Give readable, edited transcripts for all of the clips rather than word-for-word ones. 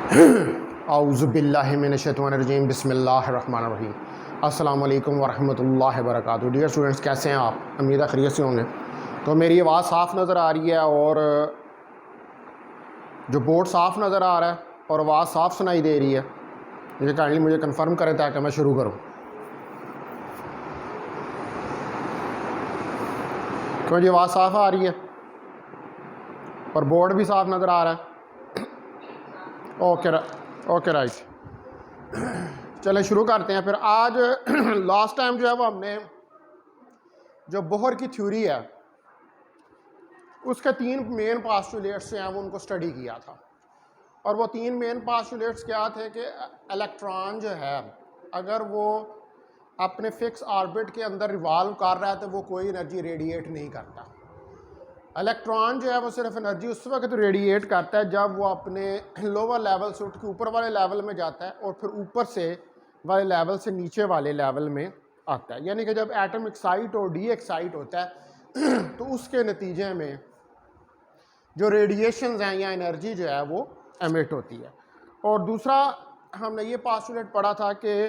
औज़ुबिल्लाहि मिनश्शैतानिर्रजीम बिस्मिल्लाहिर्रहमानिर्रहीम। अस्सलाम वालेकुम वरहमतुल्लाहि वबरकातुहू। डियर स्टूडेंट्स, कैसे हैं आप? उम्मीद है खैरियत से होंगे। तो मेरी आवाज़ साफ़ नज़र आ रही है और जो बोर्ड साफ़ नज़र आ रहा है और आवाज़ साफ़ सुनाई दे रही है, ये काइंडली मुझे कंफर्म करें ताकि मैं शुरू करूँ। तो जी आवाज़ साफ़ आ रही है और बोर्ड भी साफ़ नज़र आ रहा है। ओके राइट, चलें शुरू करते हैं फिर। आज लास्ट टाइम जो है वो हमने जो बोहर की थ्योरी है उसके 3 मेन पास्टुलेट्स हैं वो उनको स्टडी किया था। और वो 3 मेन पास्टुलेट्स क्या थे कि इलेक्ट्रॉन जो है अगर वो अपने फिक्स ऑर्बिट के अंदर रिवॉल्व कर रहा है तो वो कोई एनर्जी रेडिएट नहीं करता। इलेक्ट्रॉन जो है वो सिर्फ एनर्जी उस वक्त रेडिएट करता है जब वो अपने लोअर लेवल से उठ के ऊपर वाले लेवल में जाता है और फिर ऊपर से वाले लेवल से नीचे वाले लेवल में आता है। यानी कि जब एटम एक्साइट और डी एक्साइट होता है तो उसके नतीजे में जो रेडिएशंस हैं या एनर्जी जो है वो एमिट होती है। और दूसरा हमने ये पास्टुलेट पढ़ा था कि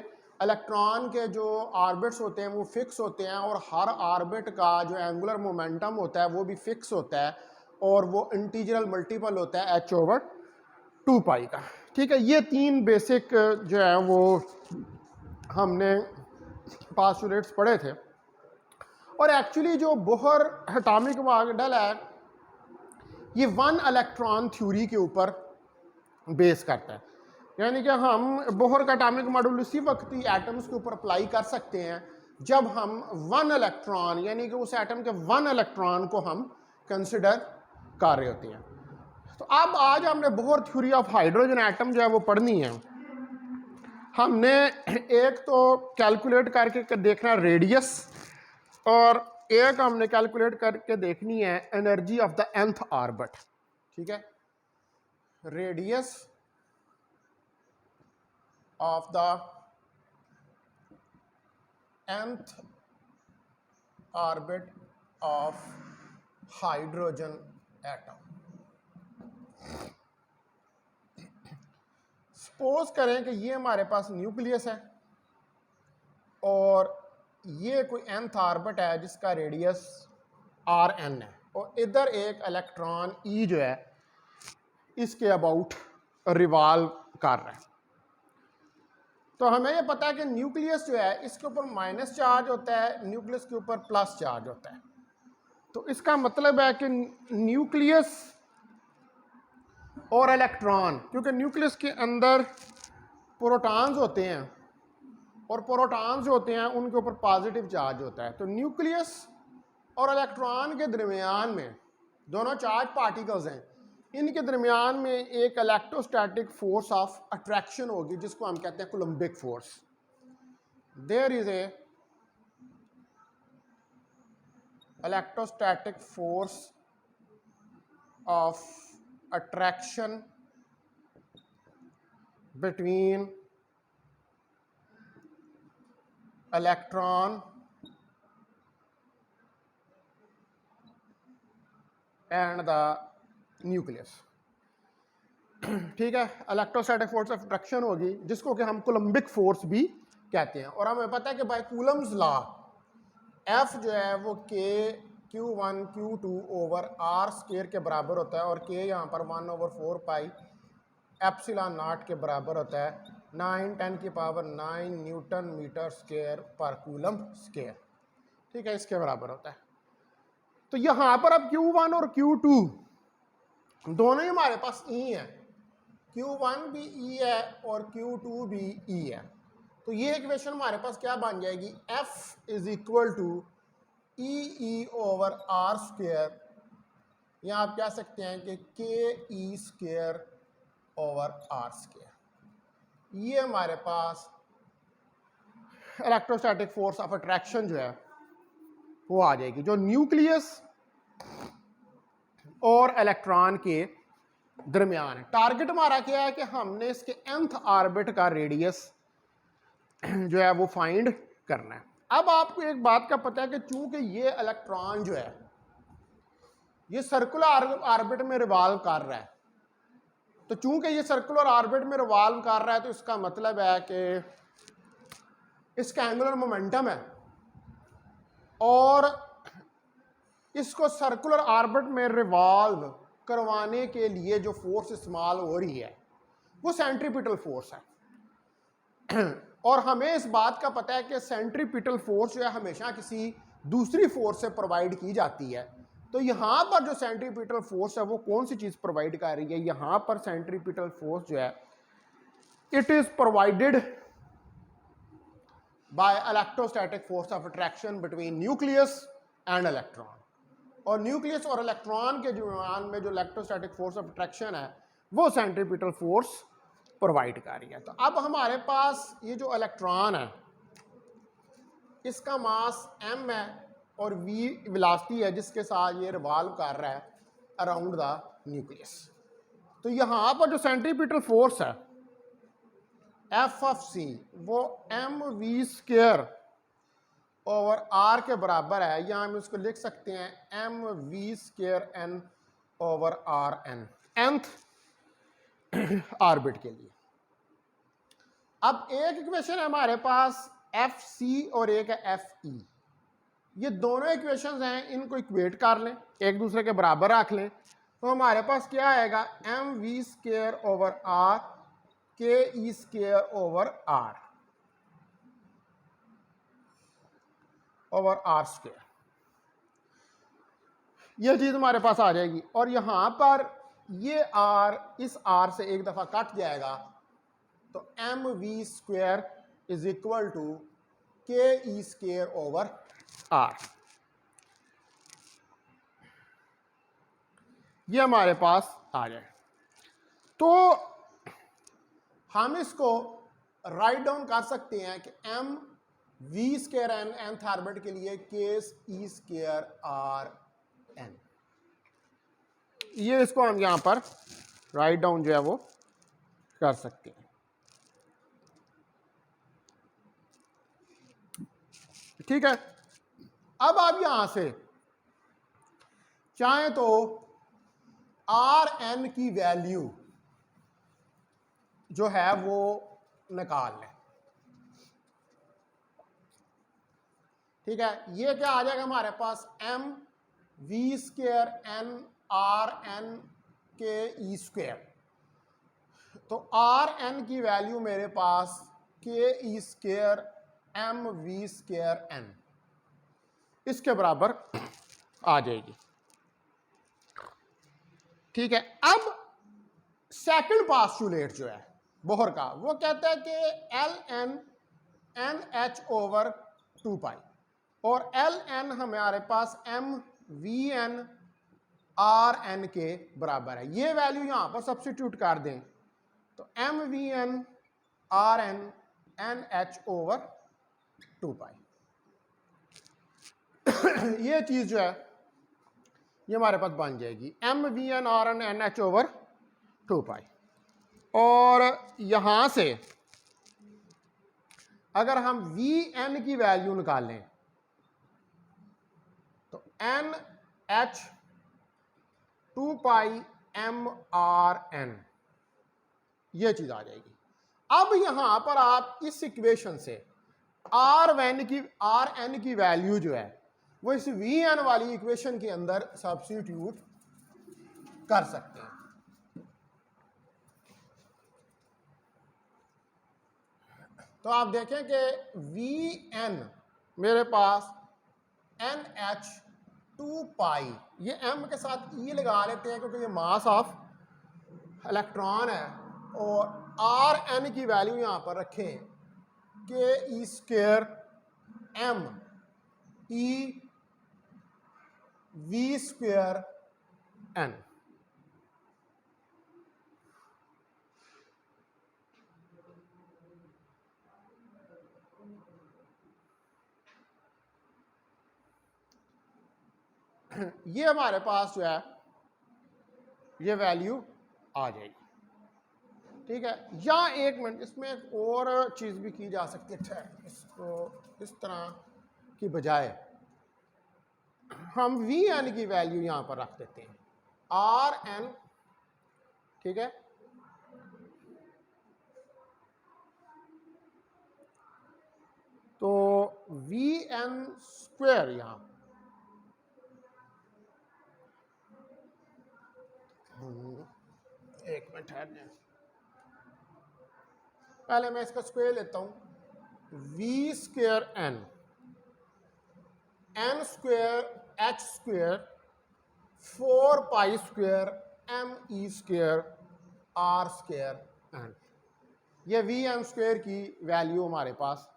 इलेक्ट्रॉन के जो ऑर्बिट्स होते हैं वो फिक्स होते हैं और हर ऑर्बिट का जो एंगुलर मोमेंटम होता है वो भी फिक्स होता है और वो इंटीग्रल मल्टीपल होता है h/2 पाई का। ठीक है, ये 3 बेसिक जो है वो हमने पास्टुलेट्स पढ़े थे। और एक्चुअली जो बोहर एटॉमिक मॉडल है ये 1 इलेक्ट्रॉन थ्योरी के ऊपर बेस करता है। यानी कि हम बोहर का एटॉमिक मॉडल उसी वक्त ही एटम्स के ऊपर अप्लाई कर सकते हैं जब हम 1 इलेक्ट्रॉन यानी कि उस एटम के 1 इलेक्ट्रॉन को हम कंसिडर कर रहे होते हैं। तो अब आज हमने Bohr theory of hydrogen atom जो है वो पढ़नी है। हमने एक तो कैलकुलेट करके देखना रेडियस और एक हमने कैलकुलेट करके देखनी है energy of the nth orbit. ठीक है, radius of the nth orbit of hydrogen atom। Suppose करें कि ये हमारे पास न्यूक्लियस है और ये कोई nth ऑर्बिट है जिसका रेडियस Rn है और इधर एक इलेक्ट्रॉन E जो है इसके अबाउट रिवॉल्व कर रहा है। तो हमें ये पता है कि न्यूक्लियस जो है इसके ऊपर माइनस चार्ज होता है, न्यूक्लियस के ऊपर प्लस चार्ज होता है। तो इसका मतलब है कि न्यूक्लियस और इलेक्ट्रॉन, क्योंकि न्यूक्लियस के अंदर प्रोटॉन्स होते हैं और प्रोटॉन्स होते हैं उनके ऊपर पॉजिटिव चार्ज होता है। तो न्यूक्लियस और इलेक्ट्रॉन के दरमियान में दोनों चार्ज पार्टिकल्स हैं, इनके दरमियान में एक इलेक्ट्रोस्टैटिक फोर्स ऑफ अट्रैक्शन होगी जिसको हम कहते हैं coulombic force. There is a electrostatic force of attraction between electron and the nucleus. ठीक है, इलेक्ट्रोस्टैटिक फोर्स ऑफ अट्रैक्शन होगी जिसको कि हम कूलम्बिक फोर्स भी कहते हैं। और हमें पता है कि बाय कूलम्स लॉ F जो है वो K Q1 Q2 over R square के बराबर होता है और K यहाँ पर 1/4 पाई एप्सिलॉन नॉट के बराबर होता है 9×10⁹ न्यूटन मीटर स्क्वायर पर कूलम स्क्वायर। ठीक है, इसके बराबर होता है। तो यहाँ पर अब Q1 और Q2 दोनों ही हमारे पास E है, Q1 भी E है और Q2 भी E है। तो ये इक्वेशन हमारे पास क्या बन जाएगी, F is equal to E over R square, या आप कह सकते हैं कि KE square over R square. ये हमारे पास इलेक्ट्रोस्टैटिक फोर्स ऑफ अट्रैक्शन जो है वो आ जाएगी जो न्यूक्लियस और इलेक्ट्रॉन के दरमियान है। टारगेट हमारा क्या है कि हमने इसके nth ऑर्बिट का रेडियस जो है वो फाइंड करना है। अब आपको एक बात का पता है कि चूंकि ये इलेक्ट्रॉन जो है ये सर्कुलर ऑर्बिट में रिवॉल्व कर रहा है तो चूंकि ये सर्कुलर ऑर्बिट में रिवॉल्व कर रहा है, तो इसका मतलब है कि इसका एंगुलर मोमेंटम है और इसको सर्कुलर ऑर्बिट में रिवॉल्व करवाने के लिए जो फोर्स इस्तेमाल हो रही है वो सेंट्रीपिटल फोर्स है। और हमें इस बात का पता है कि सेंट्रीपिटल फोर्स जो है हमेशा किसी दूसरी फोर्स से प्रोवाइड की जाती है। तो यहाँ पर जो सेंट्रीपिटल फोर्स है वो कौन सी चीज़ प्रोवाइड कर रही है? यहाँ पर सेंट्रीपिटल फोर्स जो है it is provided by electrostatic force of attraction between nucleus and electron. और न्यूक्लियस और इलेक्ट्रॉन के दरमियान में जो इलेक्ट्रोस्टैटिक फोर्स ऑफ अट्रैक्शन है वो सेंट्रीपिटल फोर्स प्रोवाइड कर रही है। तो अब हमारे पास ये जो इलेक्ट्रॉन है इसका मास m है और v वेलोसिटी है जिसके साथ ये रिवॉल्व कर रहा है अराउंड द न्यूक्लियस। तो यहाँ पर जो सेंट्रीपिटल फोर्स है एफ ऑफ सी वो mv² ओवर r के बराबर है, या हम इसको लिख सकते हैं mv² n over rn, nth orbit के लिए। अब एक इक्वेशन है हमारे पास एफ सी और एक है एफ ई। ये दोनों इक्वेशंस हैं, इनको इक्वेट कर लें, एक दूसरे के बराबर रख लें, तो हमारे पास क्या आएगा mv² over r ke² over r over r²। यह चीज़ हमारे पास आ जाएगी और यहाँ पर ये r इस r से एक दफ़ा कट जाएगा, तो mv² is equal to ke² over r। ये हमारे पास आ जाए तो हम इसको राइट डाउन कर सकते हैं कि mv² n nth ऑर्बिट के लिए ke² rn। ये इसको हम यहां पर राइट डाउन जो है वो कर सकते हैं। ठीक है, अब आप यहां से चाहें तो rn की वैल्यू जो है वो निकाल लें। ठीक है, ये क्या आ जाएगा हमारे पास mv² n rn ke²। तो rn की वैल्यू मेरे पास ke² mv² n इसके बराबर आ जाएगी। ठीक है, अब सेकंड पास्टुलेट जो है बोहर का, वो कहता है कि ln nh ओवर 2π और ln हमारे पास mvn rn के बराबर है। ये वैल्यू यहां पर सब्स्टिट्यूट कर दें तो mvn rn nh ओवर 2π। ये चीज जो है ये हमारे पास बन जाएगी mvn rn nh ओवर 2π। और यहां से अगर हम vn की वैल्यू निकालें तो nh 2π mrn ये चीज आ जाएगी। अब यहां पर आप इस इक्वेशन से rn की वैल्यू जो है वो इस vn वाली इक्वेशन के अंदर सब्स्टिट्यूट कर सकते हैं। तो आप देखें कि vn मेरे पास nh 2π, ये m के साथ e लगा लेते हैं क्योंकि ये मास ऑफ इलेक्ट्रॉन है, और rn की वैल्यू यहां पर रखें ke² m e v² n। ये हमारे पास जो है ये वैल्यू आ जाएगी। ठीक है, या एक मिनट, इसमें एक और चीज़ भी की जा सकती है। इसको इस तरह की बजाय हम vn की वैल्यू यहां पर रख देते हैं rn। ठीक है, तो वी एन स्क्वायर यहाँ एक मिनट ठहरने, पहले मैं इसका स्क्वायर लेता हूं। V square n, n square H square 4 pi square M e square r square n, ये वी एन स्क्वायर की वैल्यू हमारे पास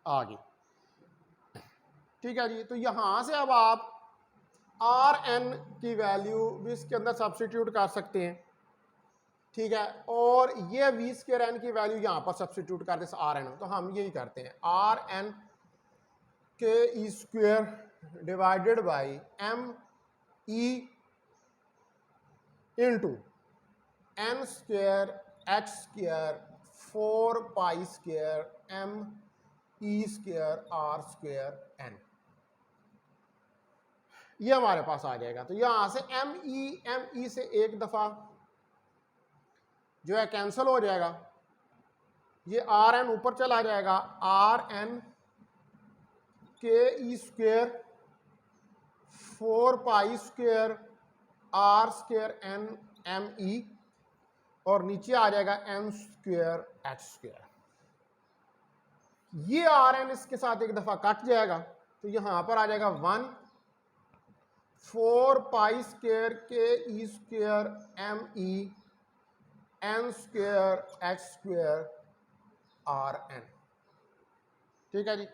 आ गई। ठीक है जी, तो यहां से अब आप आर एन की वैल्यू भी इसके अंदर सब्स्टिट्यूट कर सकते हैं। ठीक है, और ये वी स्क्वायर एन की वैल्यू यहां पर सब्स्टिट्यूट कर दे आर एन, तो हम यही करते हैं r n k E square divided by m e into n square H square 4 pi square M e square r square n, ये हमारे पास आ जाएगा। तो यहां से एम ई से एक दफा जो है कैंसिल हो जाएगा, ये आर एन ऊपर चला जाएगा, आर एन के ई square 4 pi square r square n m e, और नीचे आ जाएगा एन स्क्वायर एच स्क्वायर। ये आर एन इसके साथ एक दफा कट जाएगा, तो यहां पर आ जाएगा 1 4 पाई स्क्वायर के ई square M e n square H square r n. ठीक है जी,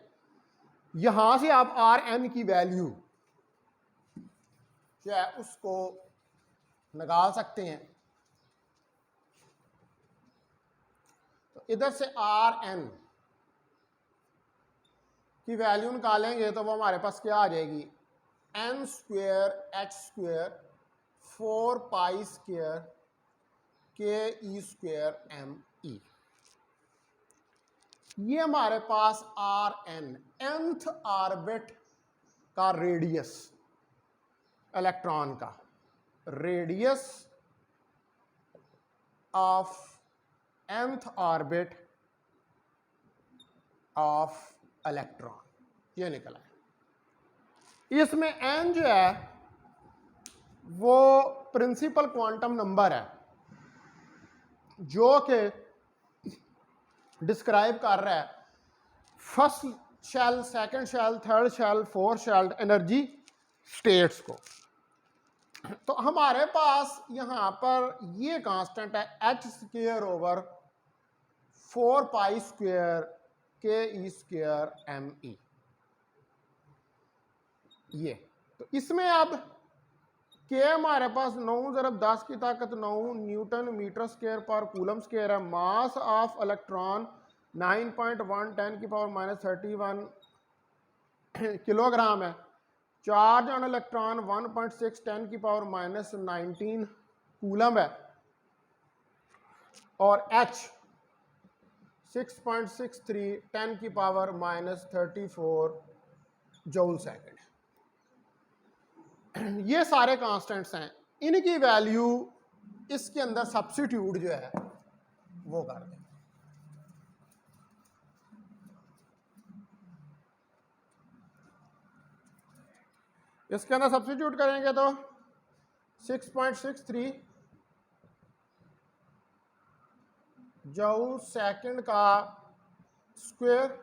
यहां से आप आर एन की वैल्यू जो है उसको निकाल सकते हैं। तो इधर से आर एन की वैल्यू निकालेंगे तो वो हमारे पास क्या आ जाएगी, n square H square 4 pi square k ई स्क्वायर एम ई, ये हमारे पास आर एन nth ऑर्बिट का रेडियस, इलेक्ट्रॉन का radius of nth orbit of electron, ये निकला है। इसमें n जो है वो प्रिंसिपल क्वांटम नंबर है जो कि डिस्क्राइब कर रहा है first shell, second shell, third shell, fourth shell energy states को। तो हमारे पास यहां पर ये कांस्टेंट है h square over 4 pi square k ई स्क्वायर एम ई, ये तो इसमें अब के हमारे पास 9 ज़रब 10 की ताकत 9 न्यूटन मीटर स्क्वायर पर कूलम स्क्वायर है। मास ऑफ इलेक्ट्रॉन 9.1 10 की पावर माइनस 31 किलोग्राम है। चार्ज ऑन इलेक्ट्रॉन 1.6 10 की पावर माइनस 19 कूलम है, और H 6.63 10 की पावर माइनस 34 जूल सेकंड। ये सारे कांस्टेंट्स हैं, इनकी वैल्यू इसके अंदर सब्स्टिट्यूट जो है वो कर दें। इसके अंदर सब्स्टिट्यूट करेंगे तो 6.63 जूल सेकंड का स्क्वायर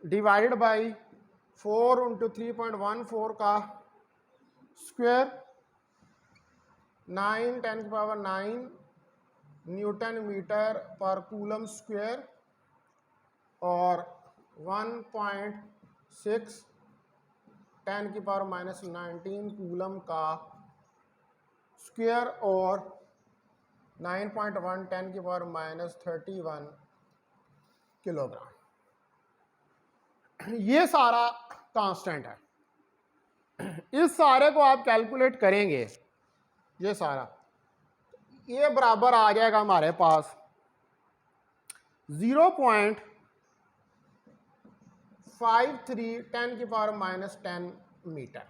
डिवाइडेड बाई 4 इंटू 3.14 का स्क्वायर 9 10 की पावर 9 न्यूटन मीटर पर कूलम स्क्वायर, और 1.6 10 की पावर माइनस 19 कूलम का स्क्वायर, और 9.1 10 की पावर माइनस 31 किलोग्राम। ये सारा कांस्टेंट है। इस सारे को आप कैलकुलेट करेंगे, ये सारा, ये बराबर आ जाएगा हमारे पास 0.53 10 की पावर माइनस 10 मीटर,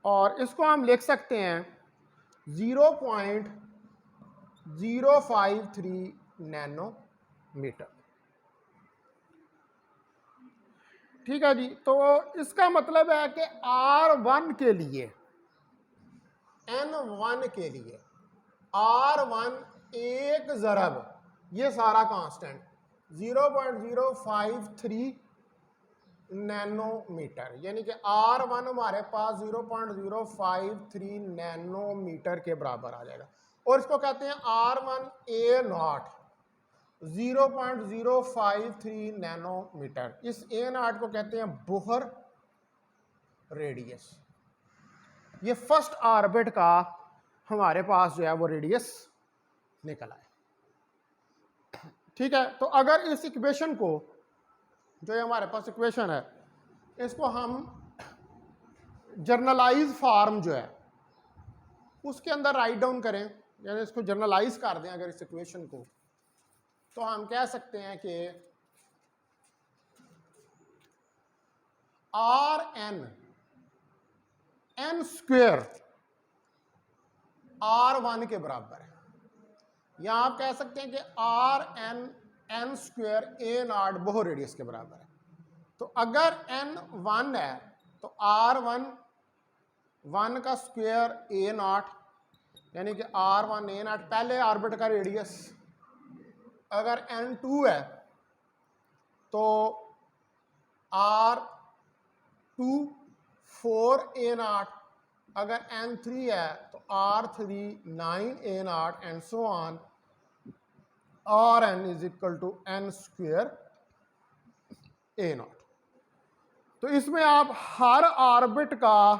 और इसको हम लिख सकते हैं 0.053 नैनो मीटर। ठीक है जी, तो इसका मतलब है कि R1 के लिए, N1 के लिए R1 एक ज़रब ये सारा कांस्टेंट 0.053 नैनोमीटर, यानी कि R1 हमारे पास 0.053 नैनोमीटर के बराबर आ जाएगा। और इसको कहते हैं R1A0 0.053 नैनोमीटर। इस A0 को कहते हैं बोहर रेडियस। ये फर्स्ट ऑर्बिट का हमारे पास जो है वो रेडियस निकला है। ठीक है, तो अगर इस इक्वेशन को, जो ये हमारे पास इक्वेशन है, इसको हम जर्नलाइज फॉर्म जो है उसके अंदर राइट डाउन करें, यानी इसको जर्नलाइज कर दें अगर इस इक्वेशन को, तो हम कह सकते हैं कि n स्क्वेयर R1 के बराबर है, या आप कह सकते हैं कि n square A0 Bohr radius के बराबर है। तो अगर n 1 है तो R1 1 का स्क्वेयर A0, यानी कि R1 A0 पहले ऑर्बिट का रेडियस। अगर n2 है तो R2 4 A0, अगर n3 है तो R3 9 A0 and so on, Rn is equal to n square A0। तो इसमें आप हर ऑर्बिट का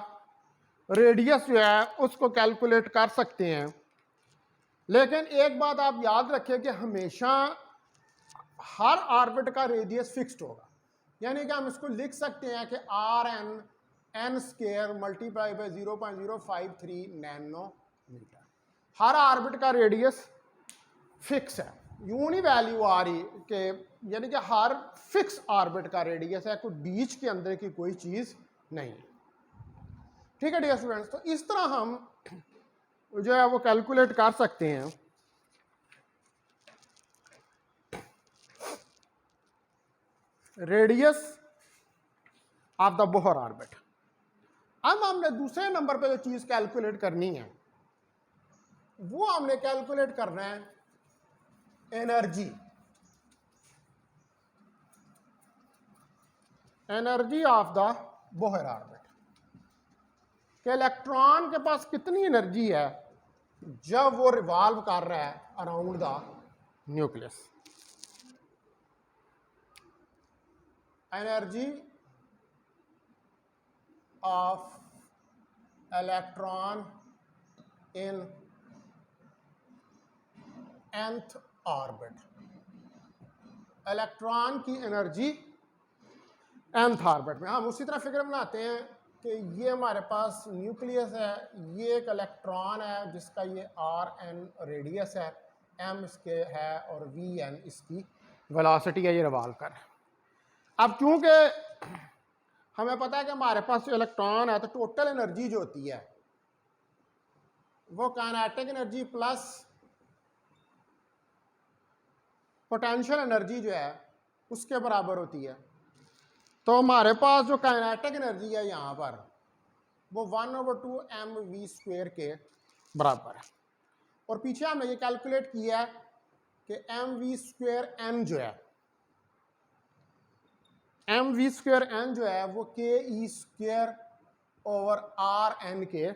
रेडियस जो है उसको कैलकुलेट कर सकते हैं। लेकिन एक बात आप याद रखें कि हमेशा हर ऑर्बिट का रेडियस फिक्स्ड होगा, यानी कि हम इसको लिख सकते हैं कि Rn n square multiply by 0.053 nanometre. हर ऑर्बिट का रेडियस फिक्स है, यूं नहीं वैल्यू आ रही कि, यानी कि हर फिक्स ऑर्बिट का रेडियस है, कोई बीच के अंदर की कोई चीज नहीं। ठीक है डियर स्टूडेंट्स, तो इस तरह हम जो है वो कैलकुलेट कर सकते हैं radius of the Bohr orbit. अब हमने दूसरे नंबर पे जो चीज कैलकुलेट करनी है वो हमने कैलकुलेट करना है energy, energy of the Bohr orbit, कि इलेक्ट्रॉन के पास कितनी एनर्जी है जब वो रिवॉल्व कर रहा है around the nucleus. Energy of electron in nth orbit, electron की एनर्जी nth ऑर्बिट में। हम उसी तरह फिगर बनाते हैं कि ये हमारे पास न्यूक्लियस है, ये एक इलेक्ट्रॉन है जिसका ये Rn रेडियस है, m इसके है और Vn इसकी वेलोसिटी है, ये रिवॉल्व कर रहा है। अब चूंकि हमें पता है कि हमारे पास जो इलेक्ट्रॉन है तो टोटल एनर्जी जो होती है वो kinetic energy plus potential energy जो है उसके बराबर होती है। तो हमारे पास जो काइनेटिक एनर्जी है यहाँ पर वो 1/2 mv² के बराबर है। और पीछे हमने ये कैलकुलेट किया है कि mv²n जो है, mv²n जो है वो ke²/Rn के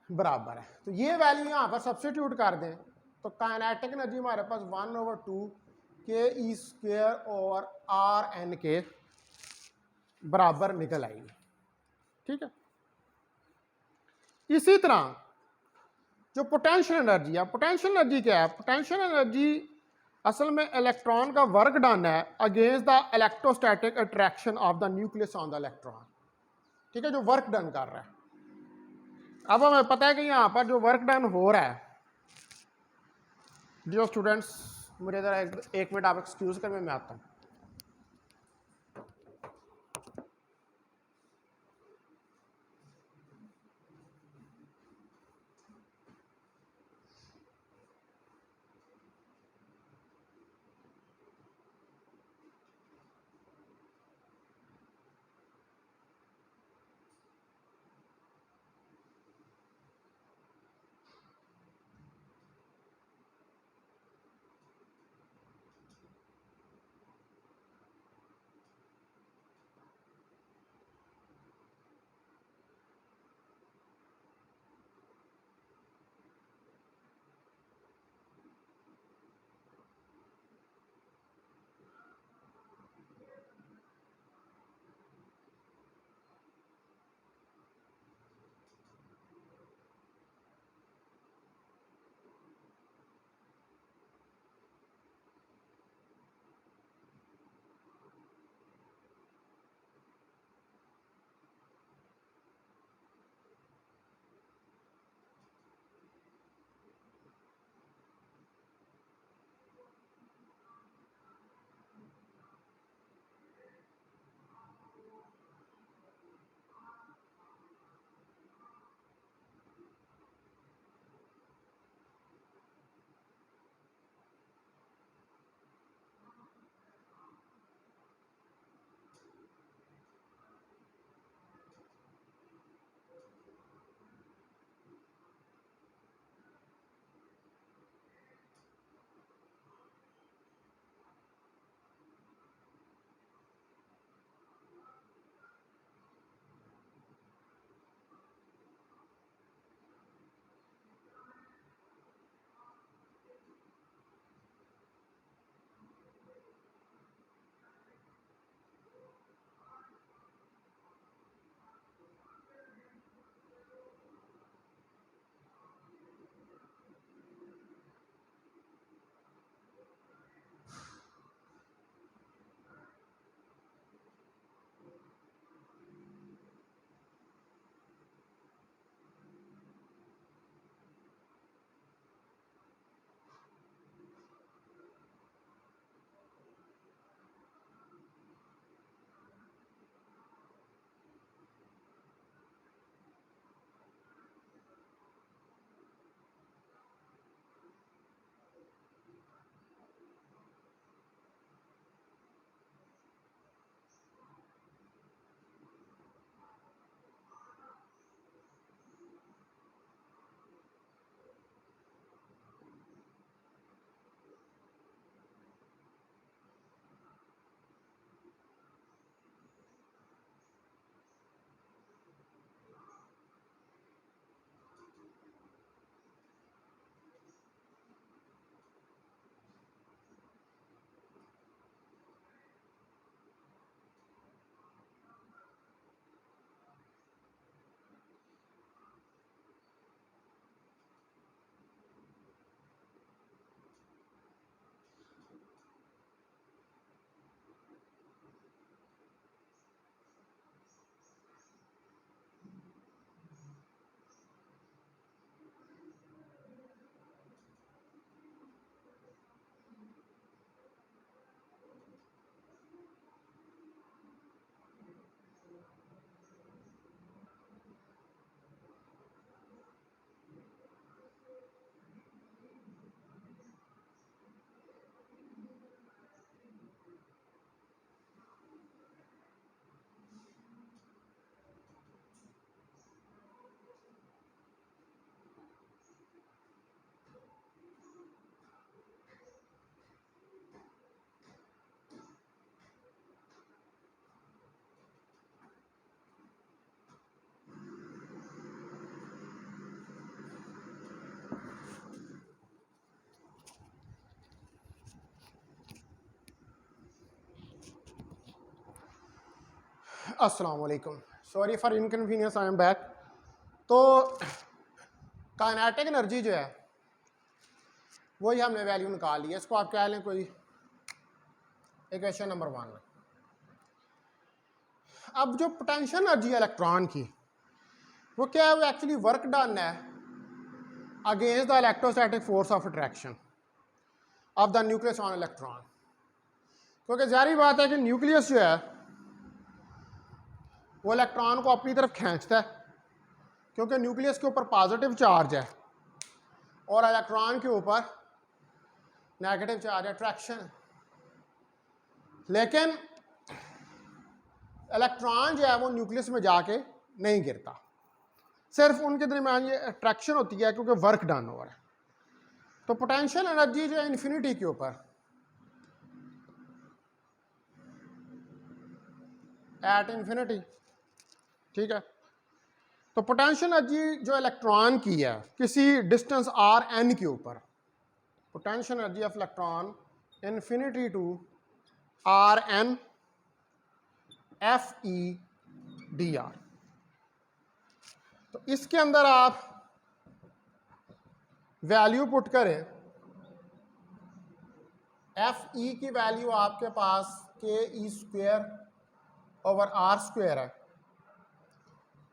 बराबर है। तो ये वैल्यू यहाँ पर सब्स्टिट्यूट कर दें तो काइनेटिक एनर्जी हमारे पास 1/2 ke²/Rn के बराबर निकल आएगी। ठीक है, इसी तरह जो पोटेंशियल एनर्जी है, पोटेंशियल एनर्जी क्या है? पोटेंशियल एनर्जी असल में इलेक्ट्रॉन का वर्क डन है against the electrostatic attraction of the nucleus on the electron. ठीक है, जो वर्क डन कर रहा है। अब हमें पता है कि यहाँ पर जो वर्क डन हो रहा है, जो स्टूडेंट्स मुझे ज़रा एक मिनट आप एक्सक्यूज कर, मैं आता हूँ। अस्सलाम वालेकुम, sorry for inconvenience, I am back. तो काइनेटिक एनर्जी जो है वही हमने वैल्यू निकाल ली है। इसको आप कह लें कोई इक्वेशन नंबर 1। अब जो पोटेंशियल एनर्जी इलेक्ट्रॉन की वो क्या है, वो एक्चुअली वर्क डन है against the electrostatic force of attraction of the nucleus on electron. क्योंकि जारी बात है कि न्यूक्लियस जो है वो इलेक्ट्रॉन को अपनी तरफ खींचता है, क्योंकि न्यूक्लियस के ऊपर पॉजिटिव चार्ज है और इलेक्ट्रॉन के ऊपर नेगेटिव चार्ज है, अट्रैक्शन। लेकिन इलेक्ट्रॉन जो है वो न्यूक्लियस में जाके नहीं गिरता, सिर्फ उनके दरमियान ये अट्रैक्शन होती है क्योंकि वर्क डन हो रहा है। तो पोटेंशियल एनर्जी जो है इन्फिनिटी के ऊपर एट इन्फिनिटी, ठीक है। तो पोटेंशियल एनर्जी जो इलेक्ट्रॉन की है किसी डिस्टेंस आर एन के ऊपर, potential energy of electron infinity to r n f e d r. तो इसके अंदर आप वैल्यू पुट करें, एफ ई की वैल्यू आपके पास के ई स्क्वेयर ओवर आर स्क्वेयर है,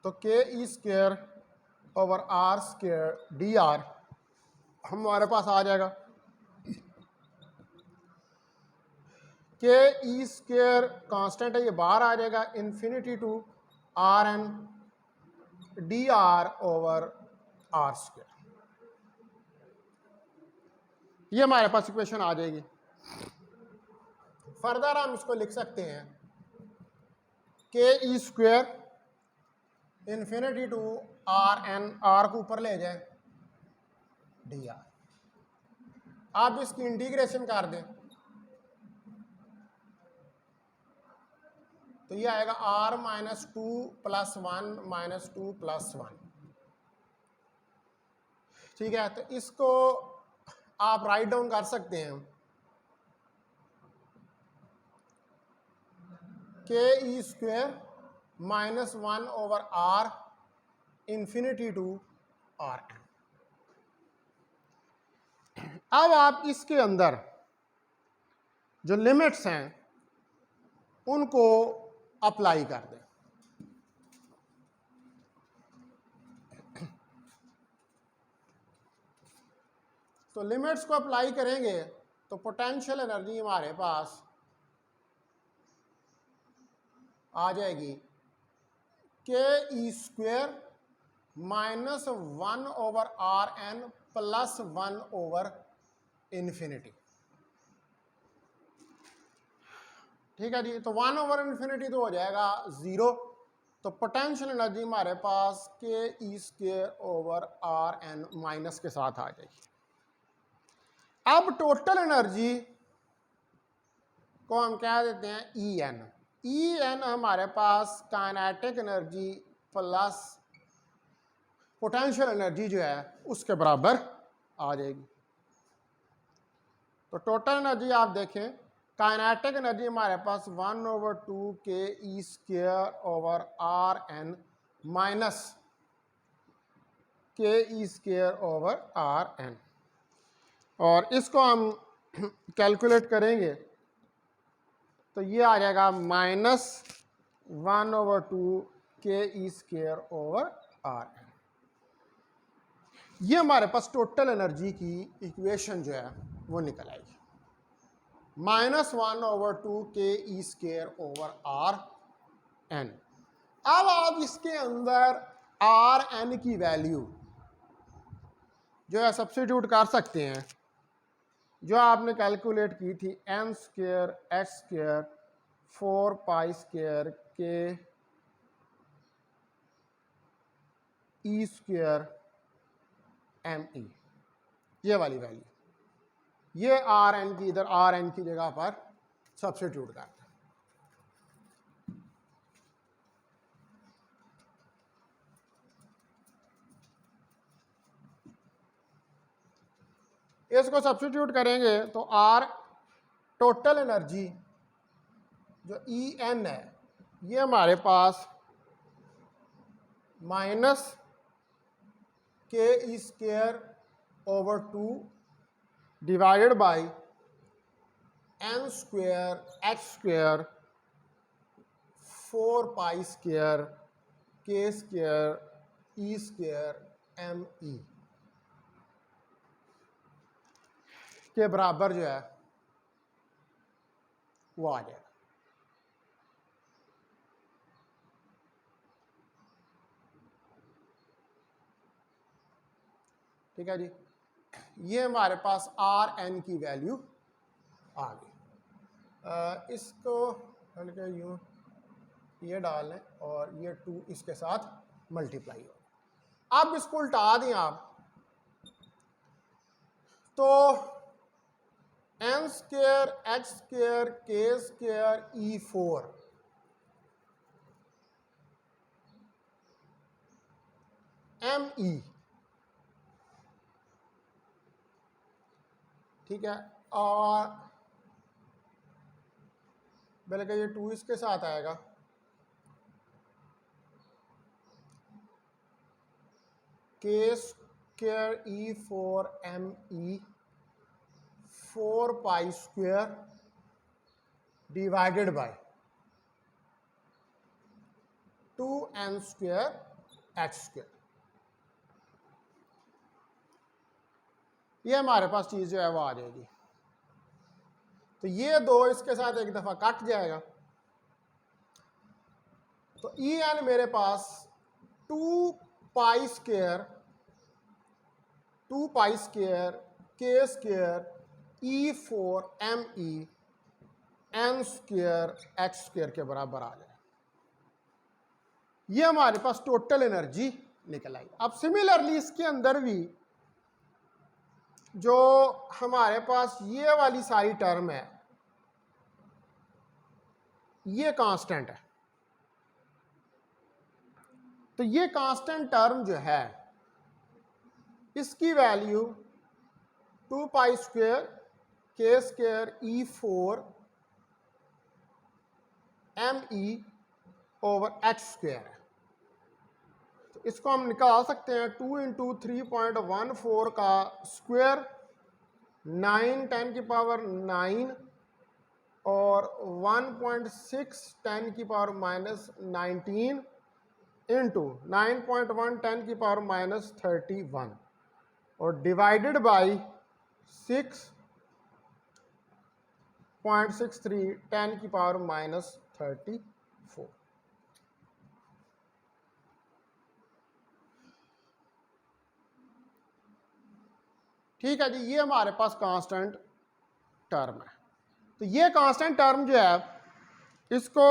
तो के ई square over r square d r हमारे पास आ जाएगा। के ई स्क्वेयर कांस्टेंट है, ये बाहर आ जाएगा, infinity to r n d r over r square. ये हमारे पास इक्वेशन आ जाएगी। फर्दर हम इसको लिख सकते हैं k E square infinity to r n, r को ऊपर ले जाए, डी आर। आप इसकी इंटीग्रेशन कर दें तो ये आएगा r minus two plus one minus two plus one, ठीक है। तो इसको आप राइट डाउन कर सकते हैं, k E square minus one over r infinity to r n. अब आप इसके अंदर जो लिमिट्स हैं उनको अप्लाई कर दें। तो लिमिट्स को अप्लाई करेंगे तो पोटेंशियल एनर्जी हमारे पास आ जाएगी k E square minus one over are n plus one over infinity, ठीक है जी। तो वन ओवर इन्फिनिटी तो हो जाएगा ज़ीरो। तो पोटेंशियल एनर्जी हमारे पास k E square over are N minus के साथ आ जाएगी। अब टोटल एनर्जी को हम कह देते हैं ई एन। ई एन हमारे पास kinetic energy plus potential energy जो है उसके बराबर आ जाएगी। तो टोटल एनर्जी आप देखें, काइनेटिक एनर्जी हमारे पास one over two K E square over are N minus K E square over are N, और इसको हम कैलकुलेट करेंगे तो ये आ जाएगा minus one over two K E square over are N. ये हमारे पास टोटल एनर्जी की इक्वेशन जो है वो निकल आएगी, minus one over two K E square over are n. अब आप इसके अंदर आर एन की वैल्यू जो है सब्स्टिट्यूट कर सकते हैं, जो आपने कैलकुलेट की थी, n square x square 4 pi square k ई स्क्वेयर एम ई, ये वाली वैल्यू, ये आर एन की इधर आर एन की जगह पर सब्स्टिट्यूट करते हैं। इसको सब्स्टिट्यूट करेंगे तो आर टोटल एनर्जी जो ई एन है ये हमारे पास minus K E square over 2 divided by N square H square 4 pi square के square E square M E के बराबर जो है वो आ जाएगा। ठीक है जी, ये हमारे पास आर एन की वैल्यू आ गई। इसको हल्के यूँ ये डाल लें और ये 2 इसके साथ मल्टीप्लाई हो। अब इसको उल्टा दें आप, तो एन स्क्वायर एच स्क्वायर के स्क्वायर ई 4 एम ई, ठीक है, और बल्कि ये 2 इसके साथ आएगा, k square e 4 m e 4 pi square divided by 2 n square H square. ये हमारे पास चीज़ जो है वो आ जाएगी। तो ये 2 इसके साथ एक दफ़ा कट जाएगा, तो ई एन मेरे पास 2 पाई स्क्वायर के square e 4 m e n square H square के बराबर आ जाए। ये हमारे पास टोटल एनर्जी निकल आई। अब सिमिलरली इसके अंदर भी जो हमारे पास ये वाली सारी टर्म है, ये कांस्टेंट है। तो ये कांस्टेंट टर्म जो है इसकी वैल्यू 2 पाई स्क्वायर के square e 4 m e over h square है। तो इसको हम निकाल सकते हैं 2 इंटू 3.14 का स्क्वायर 9 10 की पावर 9 और 1.6 10 की पावर माइनस 19 इंटू 9.1 10 की पावर माइनस 31 और डिवाइडेड बाई 6.63 10 की पावर माइनस 34। ठीक है जी, ये हमारे पास कांस्टेंट टर्म है। तो ये कांस्टेंट टर्म जो है इसको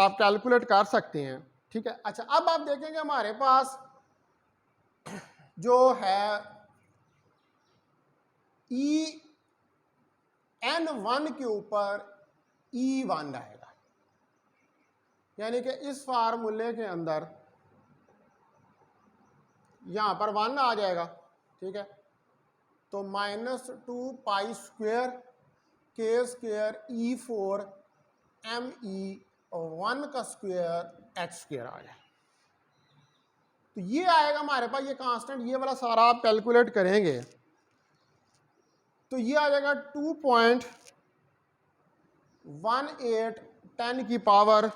आप कैलकुलेट कर सकते हैं। ठीक है, अच्छा अब आप देखेंगे हमारे पास जो है ई एन 1 के ऊपर ई 1 आएगा, यानी कि इस फार्मूले के अंदर यहां पर 1 आ जाएगा। ठीक है, तो -2 पाई स्क्वायर के स्क्वायर ई 4 एम ई 1 का स्क्वायर एच स्क्वायर आ जाए। तो ये आएगा हमारे पास, ये कांस्टेंट ये वाला सारा आप कैलकुलेट करेंगे तो ये आ जाएगा 2.18 10 की पावर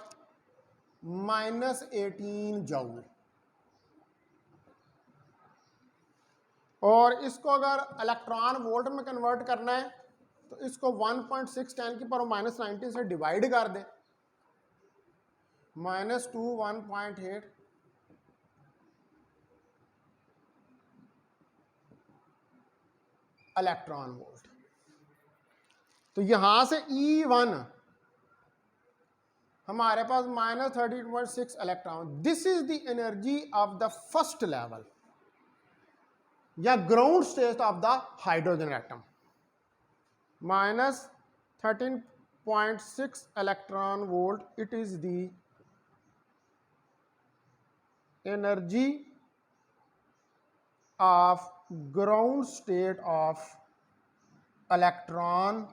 माइनस 18 जूल। और इसको अगर इलेक्ट्रॉन वोल्ट में कन्वर्ट करना है तो इसको 1.6 10 की पावर माइनस 19 से डिवाइड कर दें, -2 1.8 इलेक्ट्रॉन वोल्ट। तो यहां से E1 हमारे पास -13.6 electron. This is the energy of the first level या ground state of the hydrogen atom. -13.6 electron volt, it is the energy of ground state of electron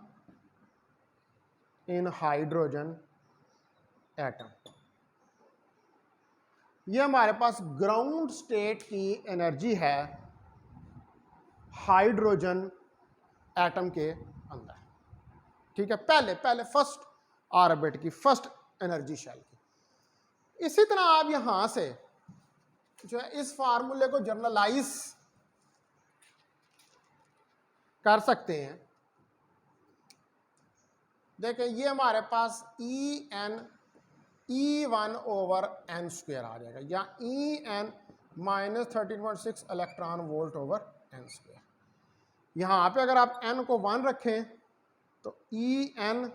in hydrogen atom. ये हमारे पास ground state की energy है hydrogen atom के अंदर, ठीक है। पहले पहले फर्स्ट ऑर्बिट की फर्स्ट एनर्जी शेल की। इसी तरह आप यहां से जो है इस फार्मूले को जर्नलाइज कर सकते हैं। देखें ये हमारे पास E1/n² आ जाएगा, या En -13.6 electron volt over n²। यहाँ पे अगर आप n को 1 रखें तो En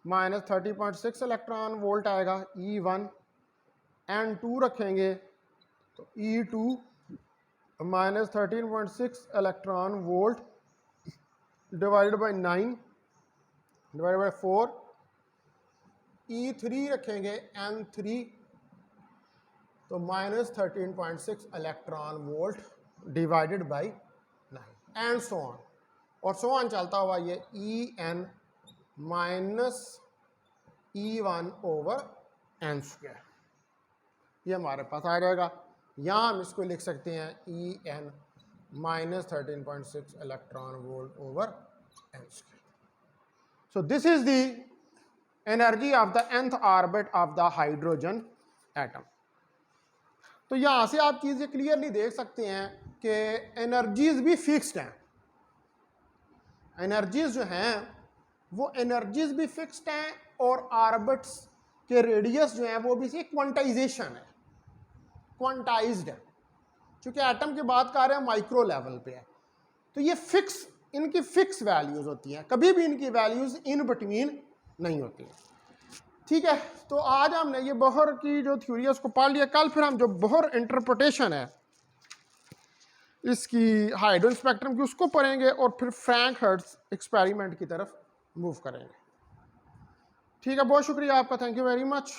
-30.6 इलेक्ट्रॉन वोल्ट आएगा E1, n2 रखेंगे तो E2 -13.6 electron volt divided by 9 divided by 4, E3 रखेंगे n3 तो -13.6 electron volt divided by 9 and so on, और सो ऑन चलता हुआ ये En -E1/n², ये हमारे पास आ जाएगा। यहाँ हम इसको लिख सकते हैं En -13.6 electron volt over n²। So this is the energy of the nth orbit of the hydrogen atom। तो यहां से आप चीजें क्लियरली देख सकते हैं कि एनर्जीज भी फिक्स्ड हैं। एनर्जीज जो हैं वो एनर्जीज भी फिक्स्ड हैं और ऑर्बिट्स के रेडियस जो हैं वो भी क्वांटाइजेशन है, क्वांटाइज्ड है। चूंकि एटम की बात कर रहे हैं माइक्रो लेवल पे है, तो ये फिक्स, इनकी फिक्स वैल्यूज होती हैं, कभी भी इनकी वैल्यूज इन बिटवीन नहीं होती हैं, ठीक है। तो आज हमने ये बोहर की जो थ्योरी है उसको पढ़ लिया। कल फिर हम जो बोहर इंटरप्रिटेशन है इसकी हाइड्रोजन स्पेक्ट्रम की उसको पढ़ेंगे और फिर फ्रैंक हर्ट्ज एक्सपेरिमेंट की तरफ मूव करेंगे, ठीक है। बहुत शुक्रिया आपका, थैंक यू वेरी मच।